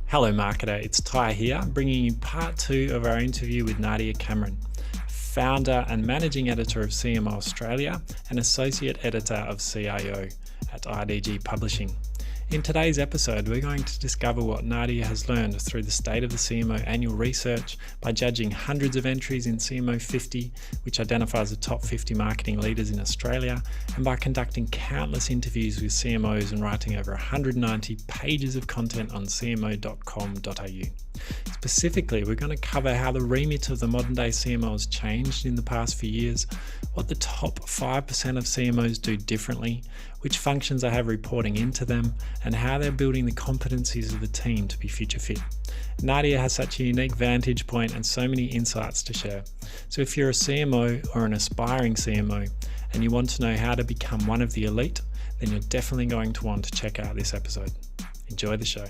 Hello marketer, it's Ty here, bringing you part 2 of our interview with Nadia Cameron, founder and managing editor of CMO Australia and associate editor of CIO at IDG Publishing. In today's episode, we're going to discover what Nadia has learned through the State of the CMO annual research by judging hundreds of entries in CMO 50, which identifies the top 50 marketing leaders in Australia, and by conducting countless interviews with CMOs and writing over 190 pages of content on cmo.com.au. Specifically, we're going to cover how the remit of the modern day CMOs changed in the past few years, what the top 5% of CMOs do differently, which functions I have reporting into them, and how they're building the competencies of the team to be future fit. Nadia has such a unique vantage point and so many insights to share. So if you're a CMO or an aspiring CMO and you want to know how to become one of the elite, then you're definitely going to want to check out this episode. Enjoy the show.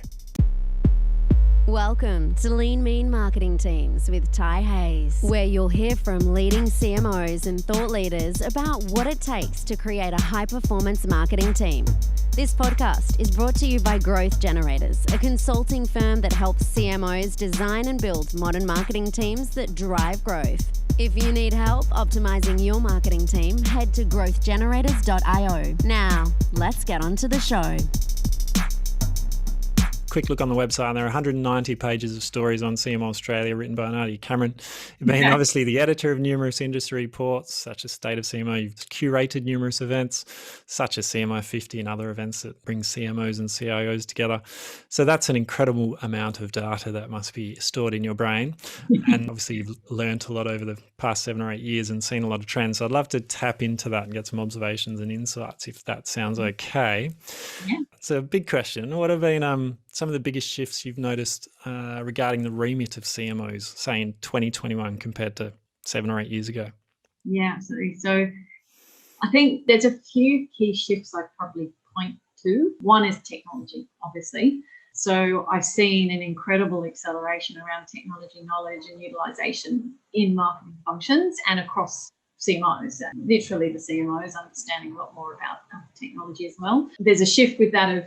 Welcome to Lean Mean Marketing Teams with Ty Hayes, where you'll hear from leading CMOs and thought leaders about what it takes to create a high-performance marketing team. This podcast is brought to you by Growth Generators, a consulting firm that helps CMOs design and build modern marketing teams that drive growth. If you need help optimizing your marketing team, head to growthgenerators.io. Now, let's get on to the show. Quick look on the website, and there are 190 pages of stories on CMO Australia written by Nadia Cameron. You've been obviously the editor of numerous industry reports, such as State of CMO. You've curated numerous events, such as CMO 50 and other events that bring CMOs and CIOs together. So that's an incredible amount of data that must be stored in your brain. And obviously you've learnt a lot over the past 7 or 8 years and seen a lot of trends. So I'd love to tap into that and get some observations and insights, if that sounds okay. Yeah. It's a big question. What have been some of the biggest shifts you've noticed regarding the remit of CMOs, say in 2021 compared to 7 or 8 years ago? Yeah, absolutely. So I think there's a few key shifts I'd probably point to. One is technology, obviously. So I've seen an incredible acceleration around technology knowledge and utilization in marketing functions and across CMOs. Literally the CMOs understanding a lot more about technology as well. There's a shift with that of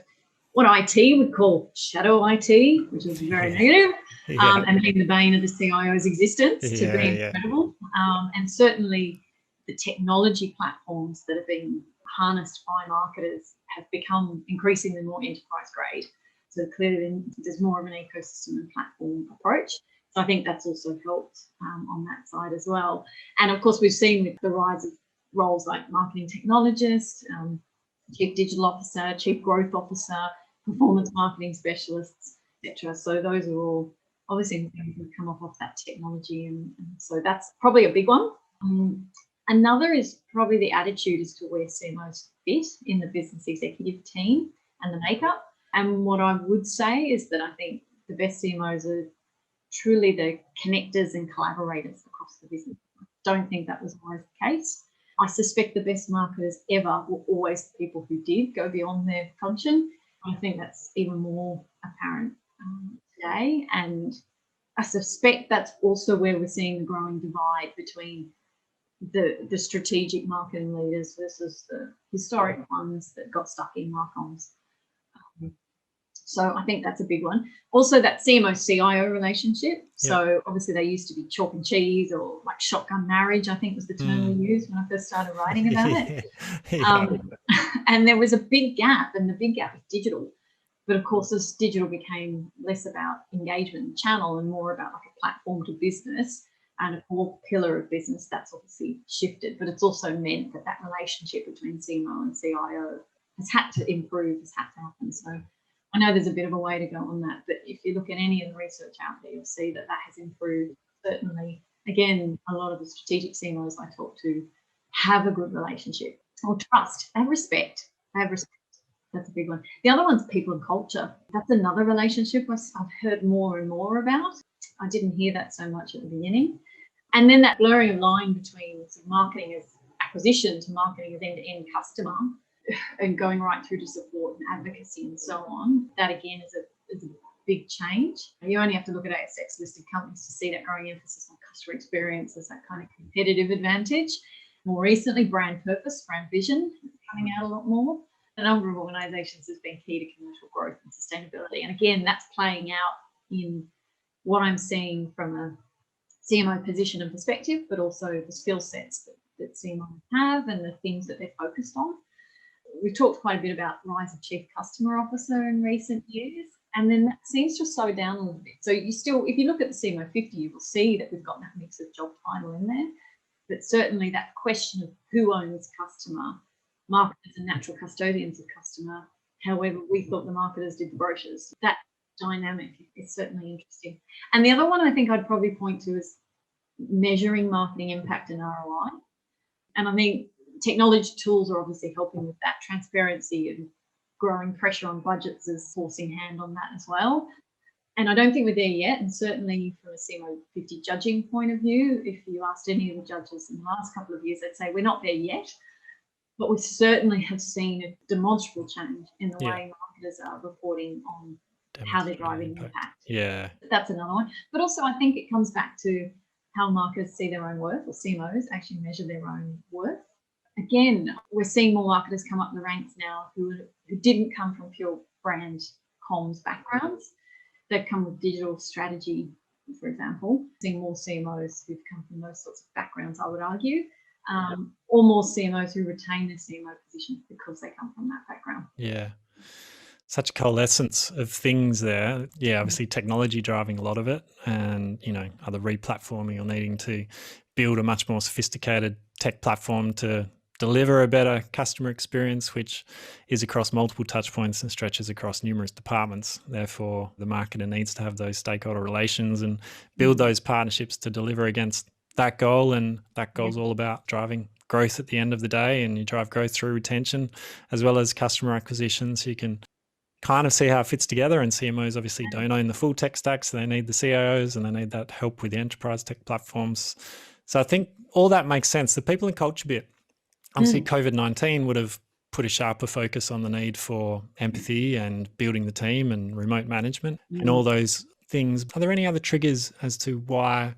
what IT would call shadow IT, which is very negative, and being the bane of the CIO's existence, to be incredible. And certainly the technology platforms that have been harnessed by marketers have become increasingly more enterprise grade. So clearly there's more of an ecosystem and platform approach. So I think that's also helped on that side as well. And of course, we've seen with the rise of roles like marketing technologist, chief digital officer, chief growth officer, performance marketing specialists, etc. So those are all obviously things that come off that technology. And so that's probably a big one. Another is probably the attitude as to where CMOs fit in the business executive team and the makeup. And what I would say is that I think the best CMOs are truly the connectors and collaborators across the business. I don't think that was always the case. I suspect the best marketers ever were always the people who did go beyond their function. I think that's even more apparent today. And I suspect that's also where we're seeing the growing divide between the strategic marketing leaders versus the historic ones that got stuck in marcoms. So I think that's a big one. Also that CMO-CIO relationship. So obviously they used to be chalk and cheese, or like shotgun marriage, I think was the term we used when I first started writing about it. And there was a big gap, and the big gap was digital. But of course, as digital became less about engagement and channel and more about like a platform to business and a core pillar of business, that's obviously shifted. But it's also meant that relationship between CMO and CIO has had to improve, has had to happen. So I know there's a bit of a way to go on that, but if you look at any of the research out there, you'll see that has improved. Certainly, again, a lot of the strategic CMOs I talk to have a good relationship or trust. They have respect. That's a big one. The other one's people and culture. That's another relationship I've heard more and more about. I didn't hear that so much at the beginning. And then that blurring of line between sort of marketing as acquisition to marketing as end-to-end customer, and going right through to support and advocacy and so on. That again is a big change. You only have to look at ASX listed companies to see that growing emphasis on customer experience as that kind of competitive advantage. More recently, brand purpose, brand vision is coming out a lot more. a number of organisations has been key to commercial growth and sustainability. And again, that's playing out in what I'm seeing from a CMO position and perspective, but also the skill sets that CMOs have and the things that they're focused on. We've talked quite a bit about rise of chief customer officer in recent years, and then that seems to slow down a little bit. So you still, if you look at the CMO 50, you will see that we've got that mix of job title in there, but certainly that question of who owns customer, marketers and natural custodians of customer, however we thought the marketers did the brochures, that dynamic is certainly interesting. And the other one I think I'd probably point to is measuring marketing impact and ROI. And I think technology tools are obviously helping with that. Transparency and growing pressure on budgets is forcing hand on that as well. And I don't think we're there yet. And certainly from a CMO 50 judging point of view, if you asked any of the judges in the last couple of years, they'd say we're not there yet. But we certainly have seen a demonstrable change in the way marketers are reporting on how they're driving impact. Yeah. That's another one. But also I think it comes back to how marketers see their own worth, or CMOs actually measure their own worth. Again, we're seeing more marketers come up the ranks now who didn't come from pure brand comms backgrounds. They've come with digital strategy, for example. Seeing more CMOs who've come from those sorts of backgrounds, I would argue, or more CMOs who retain their CMO position because they come from that background. Yeah. Such a coalescence of things there. Yeah, obviously technology driving a lot of it, and, you know, either replatforming or needing to build a much more sophisticated tech platform to deliver a better customer experience, which is across multiple touch points and stretches across numerous departments. Therefore, the marketer needs to have those stakeholder relations and build those partnerships to deliver against that goal. And that goal is all about driving growth at the end of the day, and you drive growth through retention as well as customer acquisition. So you can kind of see how it fits together. And CMOs obviously don't own the full tech stack, so they need the CIOs and they need that help with the enterprise tech platforms. So I think all that makes sense. The people and culture bit, obviously COVID-19 would have put a sharper focus on the need for empathy and building the team and remote management and all those things. Are there any other triggers as to why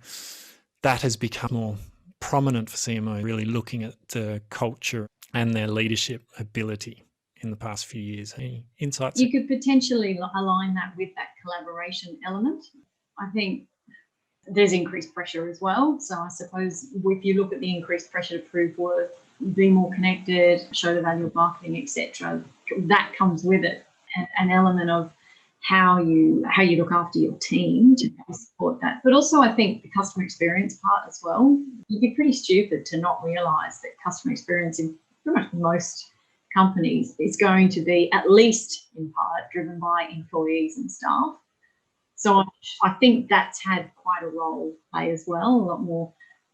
that has become more prominent for CMO, really looking at the culture and their leadership ability in the past few years? Any insights? You could potentially align that with that collaboration element. I think there's increased pressure as well. So I suppose if you look at the increased pressure to prove worth, be more connected, show the value of marketing, etc., that comes with it, an element of how you look after your team to support that. But also I think the customer experience part as well. You'd be pretty stupid to not realise that customer experience in pretty much most companies is going to be at least in part driven by employees and staff. So I think that's had quite a role to play as well, a lot more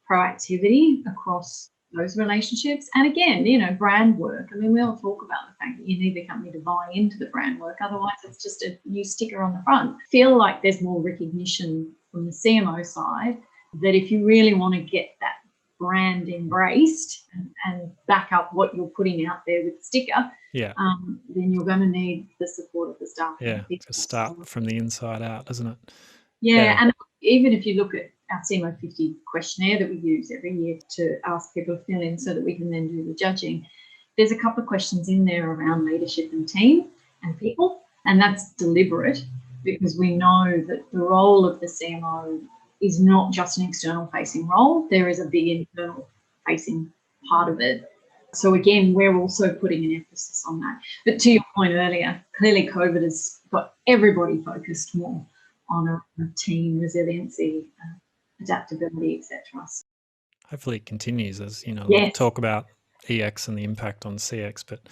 proactivity across those relationships. And again, you know, brand work. I mean, we all talk about the fact that you need the company to buy into the brand work. Otherwise, it's just a new sticker on the front. I feel like there's more recognition from the CMO side that if you really want to get that brand embraced and back up what you're putting out there with the sticker, then you're going to need the support of the staff. Yeah, to start from the inside out, doesn't it? Yeah, and even if you look at our CMO 50 questionnaire that we use every year to ask people to fill in so that we can then do the judging, there's a couple of questions in there around leadership and team and people, and that's deliberate because we know that the role of the CMO is not just an external facing role. There is a big internal facing part of it. So again, we're also putting an emphasis on that. But to your point earlier, clearly COVID has got everybody focused more on a team resiliency, adaptability, etc. Hopefully it continues, as you know, Yes. talk about EX and the impact on CX, but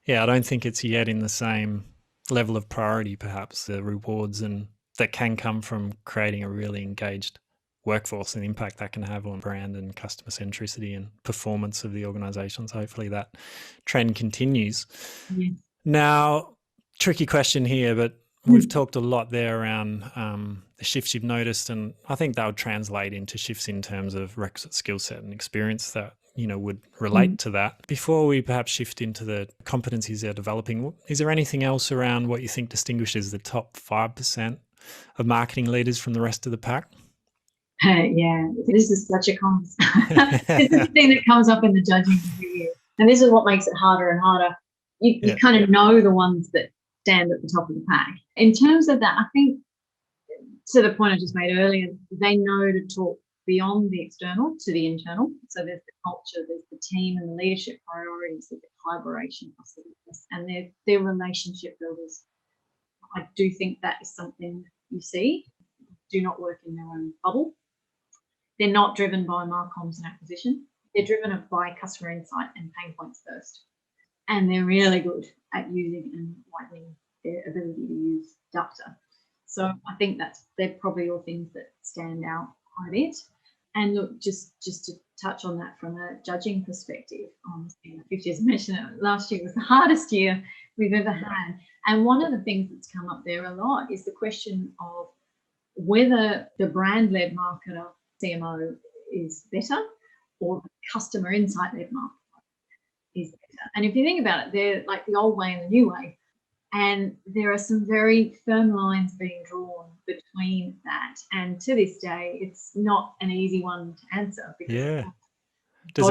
yeah, I don't think it's yet in the same level of priority, perhaps, the rewards and that can come from creating a really engaged workforce and the impact that can have on brand and customer centricity and performance of the organizations. Hopefully that trend continues. Yes. Now, tricky question here, but we've talked a lot there around the shifts you've noticed, and I think that would translate into shifts in terms of requisite skill set and experience that, you know, would relate to that. Before we perhaps shift into the competencies they're developing, is there anything else around what you think distinguishes the top 5% of marketing leaders from the rest of the pack? Yeah, this is such a this is the thing that comes up in the judging every year. And this is what makes it harder and harder. you kind of know the ones that stand at the top of the pack. In terms of that, I think to the point I just made earlier, they know to talk beyond the external to the internal. So there's the culture, there's the team and the leadership priorities, there's the collaboration across the business, and they're relationship builders. I do think that is something you see. Do not work in their own bubble. They're not driven by marcoms and acquisition. They're driven by customer insight and pain points first. And they're really good at using and widening their ability to use data. So I think they're probably all things that stand out quite a bit. And look, just to touch on that from a judging perspective, 50 as I mentioned, last year was the hardest year we've ever had. And one of the things that's come up there a lot is the question of whether the brand-led marketer CMO is better or the customer insight-led marketer is better. And if you think about it, they're like the old way and the new way. And there are some very firm lines being drawn between that. And to this day, it's not an easy one to answer. Yeah. Does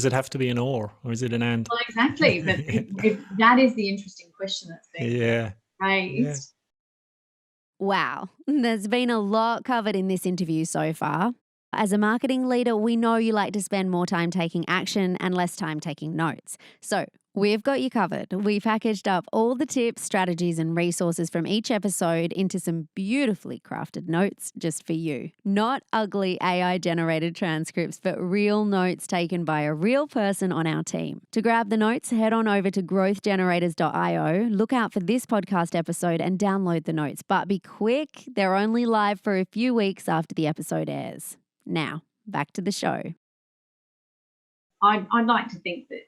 it have to be an or is it an and? Well, exactly. But that is the interesting question that's being raised. Yeah. Wow, there's been a lot covered in this interview so far. As a marketing leader, we know you like to spend more time taking action and less time taking notes. So we've got you covered. We packaged up all the tips, strategies, and resources from each episode into some beautifully crafted notes just for you. Not ugly AI-generated transcripts, but real notes taken by a real person on our team. To grab the notes, head on over to growthgenerators.io, look out for this podcast episode and download the notes. But be quick, they're only live for a few weeks after the episode airs. Now, back to the show. I'd like to think that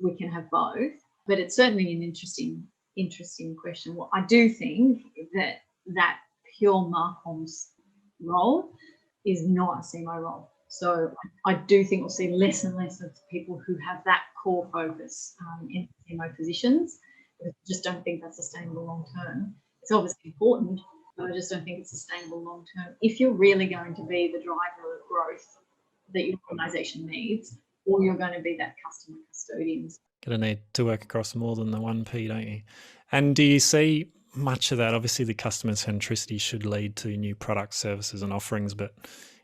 we can have both, but it's certainly an interesting question. Well, I do think that pure marcoms role is not a CMO role. So I do think we'll see less and less of people who have that core focus in CMO positions. I just don't think that's sustainable long term. It's obviously important, but I just don't think it's sustainable long term. If you're really going to be the driver of growth that your organisation needs, or you're going to be that customer custodian. Going to need to work across more than the one P, don't you? And do you see much of that? Obviously, the customer centricity should lead to new products, services and offerings, but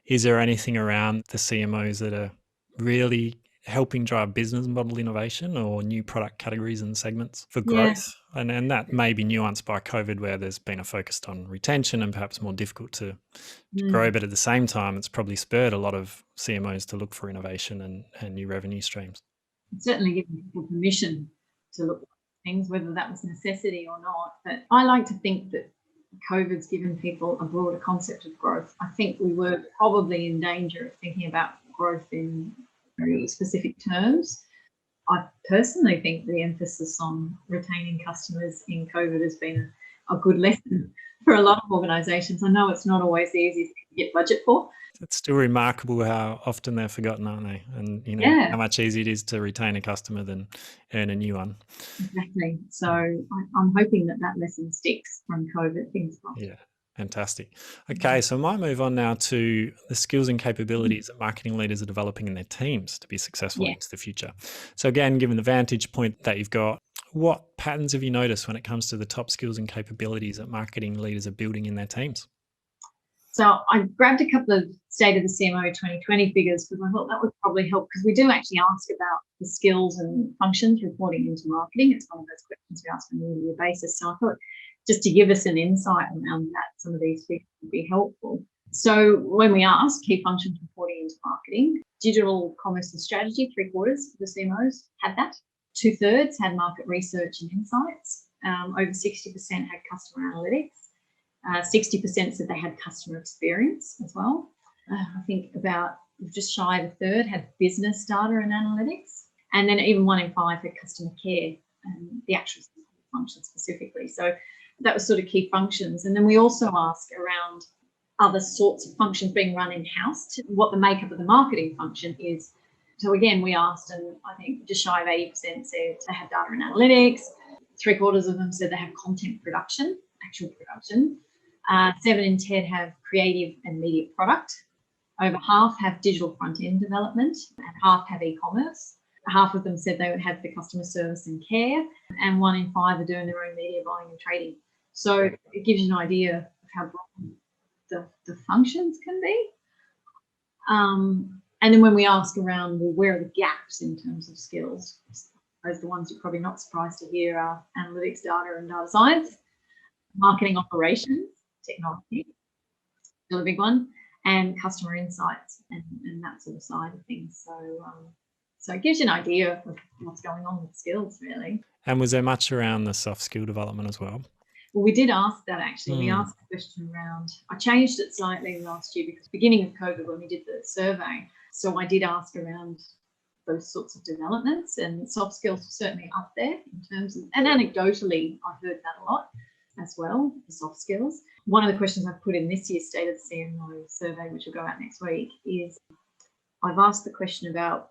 is there anything around the CMOs that are really helping drive business model innovation or new product categories and segments for growth? Yeah. And that may be nuanced by COVID, where there's been a focus on retention and perhaps more difficult to grow. But at the same time, it's probably spurred a lot of CMOs to look for innovation and new revenue streams. It's certainly giving people permission to look at things, whether that was necessity or not. But I like to think that COVID's given people a broader concept of growth. I think we were probably in danger of thinking about growth in very specific terms. I personally think the emphasis on retaining customers in COVID has been a good lesson for a lot of organisations. I know it's not always the easiest thing to get budget for. It's still remarkable how often they're forgotten, aren't they? And how much easier it is to retain a customer than earn a new one. Exactly. So I'm hoping that lesson sticks from COVID. Things crossed. Yeah. Fantastic. Okay, so I might move on now to the skills and capabilities that marketing leaders are developing in their teams to be successful into the future. So again, given the vantage point that you've got, what patterns have you noticed when it comes to the top skills and capabilities that marketing leaders are building in their teams? So I grabbed a couple of State of the CMO 2020 figures because I thought that would probably help, because we do actually ask about the skills and functions reporting into marketing. It's one of those questions we ask on a yearly basis. So I thought, just to give us an insight around that, some of these figures would be helpful. So when we ask key functions reporting into marketing, digital commerce and strategy, 3/4 of the CMOs had that. 2/3 had market research and insights. Over 60% had customer analytics. 60% said they had customer experience as well. I think about just shy of a third had business data and analytics. And then even 1 in 5 had customer care and the actual function specifically. So that was sort of key functions. And then we also ask around other sorts of functions being run in-house, what the makeup of the marketing function is. So again, we asked, and I think just shy of 80% said they have data and analytics. 3/4 of them said they have content production, actual production. 7 in 10 have creative and media product. Over half have digital front-end development and half have e-commerce. half of them said they would have the customer service and care, and 1 in 5 are doing their own media buying and trading. So it gives you an idea of how broad the functions can be. And then when we ask around, well, where are the gaps in terms of skills? Those are the ones you're probably not surprised to hear are analytics, data and data science, marketing operations, technology, still a big one, and customer insights and that sort of side of things. So it gives you an idea of what's going on with skills, really. And was there much around the soft skill development as well? Well, we did ask that actually. We asked a question around, I changed it slightly last year because beginning of COVID when we did the survey, so I did ask around those sorts of developments, and soft skills were certainly up there in terms of, and anecdotally, I heard that a lot as well, the soft skills. One of the questions I've put in this year's State of the CMO survey, which will go out next week, is I've asked the question about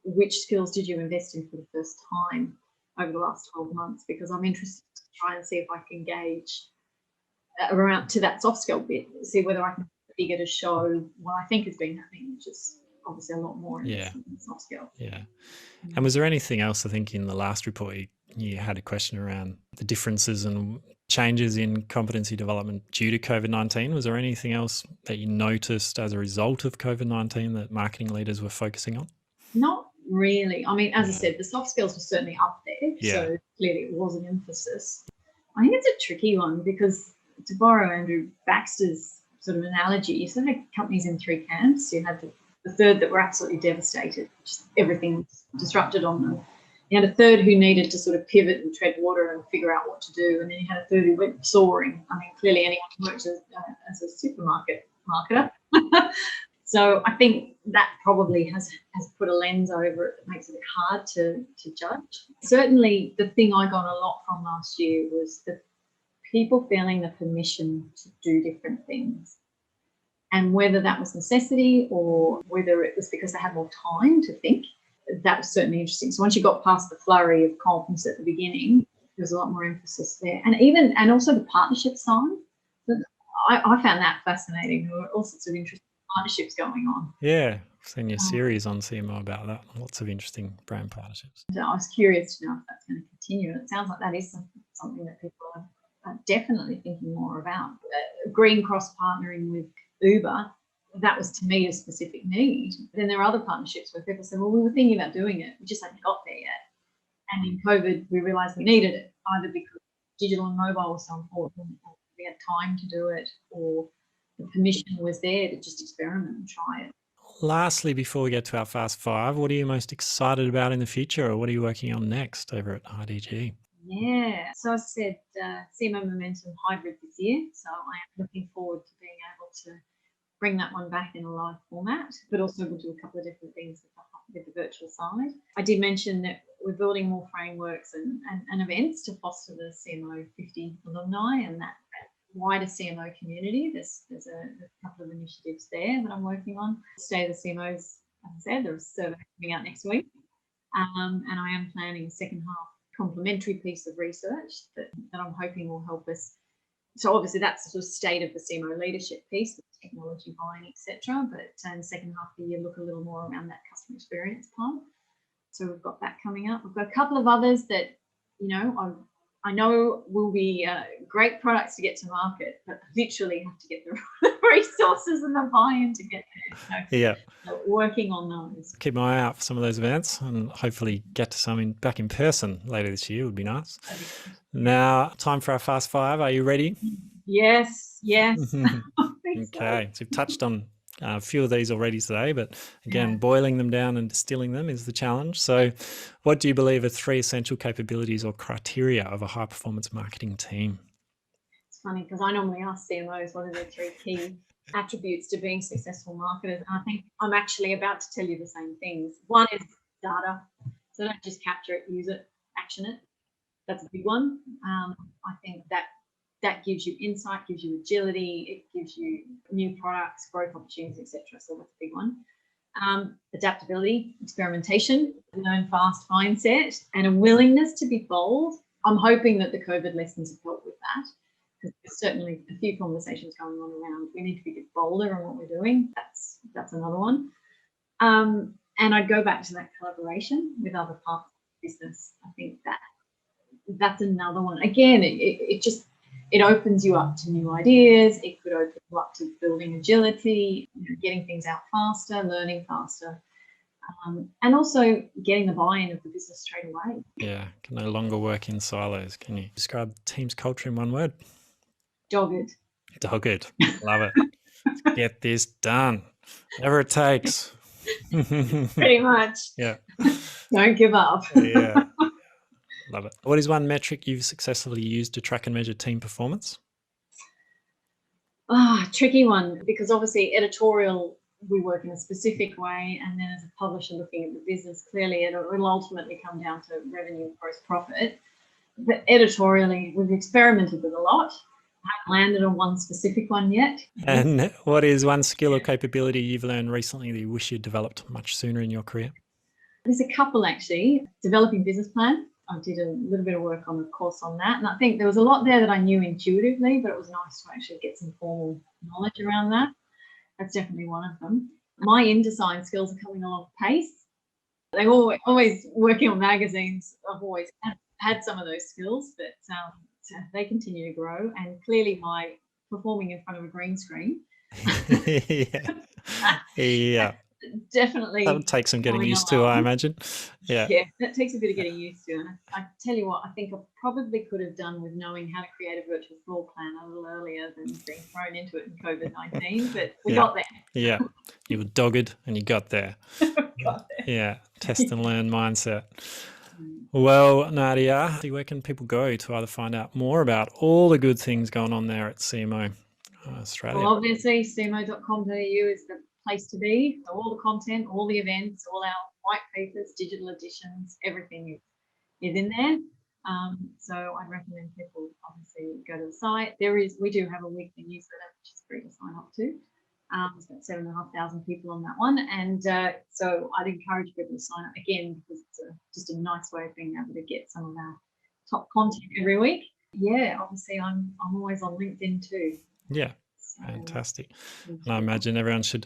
which skills did you invest in for the first time over the last 12 months, because I'm interested to try and see if I can gauge around to that soft skill bit, see whether I can figure to show what I think has been happening, which is obviously a lot more in soft skill. Yeah. And was there anything else, I think in the last report you had a question around the differences and changes in competency development due to COVID-19? Was there anything else that you noticed as a result of COVID-19 that marketing leaders were focusing on? Not really. I mean, as I said, the soft skills were certainly up there. So clearly it was an emphasis. I think it's a tricky one because, to borrow Andrew Baxter's sort of analogy, you sort of had companies in 3 camps. You had the third that were absolutely devastated, just everything was disrupted on them. You had a third who needed to sort of pivot and tread water and figure out what to do. And then you had a third who went soaring. I mean, clearly anyone who works as a supermarket marketer. So I think that probably has put a lens over it that makes it hard to judge. Certainly the thing I got a lot from last year was the people feeling the permission to do different things. And whether that was necessity or whether it was because they had more time to think, that was certainly interesting. So once you got past the flurry of comms at the beginning, there was a lot more emphasis there. And also the partnership side. I found that fascinating. There were all sorts of interesting partnerships going on. Yeah, I've seen your series on CMO about that. Lots of interesting brand partnerships. So I was curious to know if that's going to continue. It sounds like that is something that people are definitely thinking more about. Green cross partnering with Uber, that was to meet a specific need. Then there are other partnerships where people say, well, we were thinking about doing it, we just hadn't got there yet. And in COVID, we realised we needed it, either because digital and mobile was so important, or we had time to do it, or the permission was there to just experiment and try it. Lastly, before we get to our Fast 5, what are you most excited about in the future, or what are you working on next over at IDG? Yeah, so I said CMO Momentum hybrid this year, so I am looking forward to being able to bring that one back in a live format, but also we'll do a couple of different things with the virtual side. I did mention that we're building more frameworks and events to foster the CMO 50 alumni and that wider CMO community. There's a couple of initiatives there that I'm working on. State of the CMOs, as I said, there's a survey coming out next week, and I am planning a second half complementary piece of research that I'm hoping will help us. So obviously that's the sort of state of the CMO leadership piece, the technology buying, etc. But in the second half of the year, look a little more around that customer experience part. So we've got that coming up. We've got a couple of others that, I know will be great products to get to market, but literally have to get the resources and the buy-in to get there. So working on those. Keep my eye out for some of those events and hopefully get to some back in person later this year would be nice. Now, time for our Fast 5. Are you ready? Yes. Okay, so you've touched on a few of these already today, but again, boiling them down and distilling them is the challenge. So what do you believe are 3 essential capabilities or criteria of a high-performance marketing team? It's funny because I normally ask CMOs what are their 3 key attributes to being successful marketers. And I think I'm actually about to tell you the same things. One is data. So don't just capture it, use it, action it. That's a big one. I think that gives you insight, gives you agility, it gives you new products, growth opportunities, etc. So that's a big one. Adaptability, experimentation, learn fast mindset, and a willingness to be bold. I'm hoping that the COVID lessons have helped with that, because there's certainly a few conversations going on around we need to be a bit bolder on what we're doing. That's another one. And I'd go back to that collaboration with other parts of the business. I think that's another one. Again, it opens you up to new ideas. It could open you up to building agility, getting things out faster, learning faster, and also getting the buy-in of the business straight away. Yeah, can no longer work in silos. Can you describe the team's culture in one word? Dogged. Dogged. Love it. Let's get this done. Whatever it takes. Pretty much. Yeah. Don't give up. Yeah. Love it. What is one metric you've successfully used to track and measure team performance? Tricky one, because obviously editorial, we work in a specific way, and then as a publisher looking at the business, clearly it will ultimately come down to revenue and gross profit. But editorially, we've experimented with a lot. I haven't landed on one specific one yet. And what is one skill or capability you've learned recently that you wish you'd developed much sooner in your career? There's a couple, actually. Developing business plan. I did a little bit of work on a course on that. And I think there was a lot there that I knew intuitively, but it was nice to actually get some formal knowledge around that. That's definitely one of them. My InDesign skills are coming along pace. They're always working on magazines. I've always had some of those skills, but they continue to grow. And clearly my performing in front of a green screen. Yeah. Definitely. That would take some getting used to, I imagine. Yeah, that takes a bit of getting used to. And I tell you what, I think I probably could have done with knowing how to create a virtual floor plan a little earlier than being thrown into it in COVID-19, but we got there. Yeah, you were dogged and you got there. Yeah, test and learn mindset. Well, Nadia, where can people go to either find out more about all the good things going on there at CMO Australia? Well, obviously, cmo.com.au is the place to be. So all the content, all the events, all our white papers, digital editions, everything is in there. So I'd recommend people obviously go to the site. We do have a weekly newsletter, which is free to sign up to. There's about 7,500 people on that one. And so I'd encourage people to sign up again, because it's just a nice way of being able to get some of our top content every week. Yeah, obviously I'm always on LinkedIn too. Yeah, fantastic. And I imagine everyone should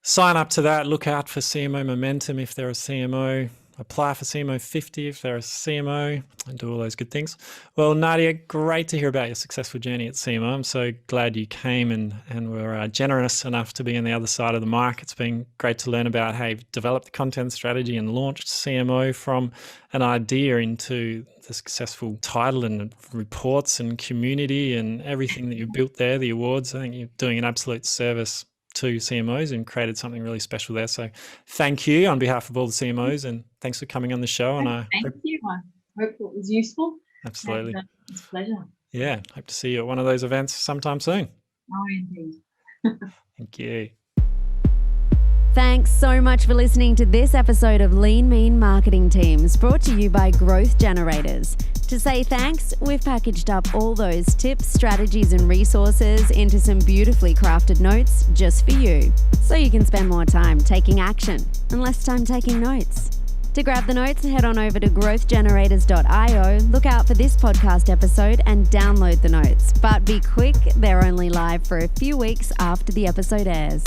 sign up to that. Look out for CMO Momentum if they're a CMO. Apply for CMO 50 if they're a CMO, and do all those good things. Well, Nadia, great to hear about your successful journey at CMO. I'm so glad you came and were generous enough to be on the other side of the mic. It's been great to learn about how you've developed the content strategy and launched CMO from an idea into the successful title and reports and community and everything that you built there, the awards. I think you're doing an absolute service to CMOs and created something really special there. So thank you on behalf of all the CMOs, and thanks for coming on the show. And thank you. I hope it was useful. Absolutely. It's a pleasure. Yeah. Hope to see you at one of those events sometime soon. Oh, indeed. Thank you. Thanks so much for listening to this episode of Lean Mean Marketing Teams, brought to you by Growth Generators. To say thanks, we've packaged up all those tips, strategies and resources into some beautifully crafted notes just for you, so you can spend more time taking action and less time taking notes. To grab the notes, head on over to growthgenerators.io, look out for this podcast episode and download the notes. But be quick, they're only live for a few weeks after the episode airs.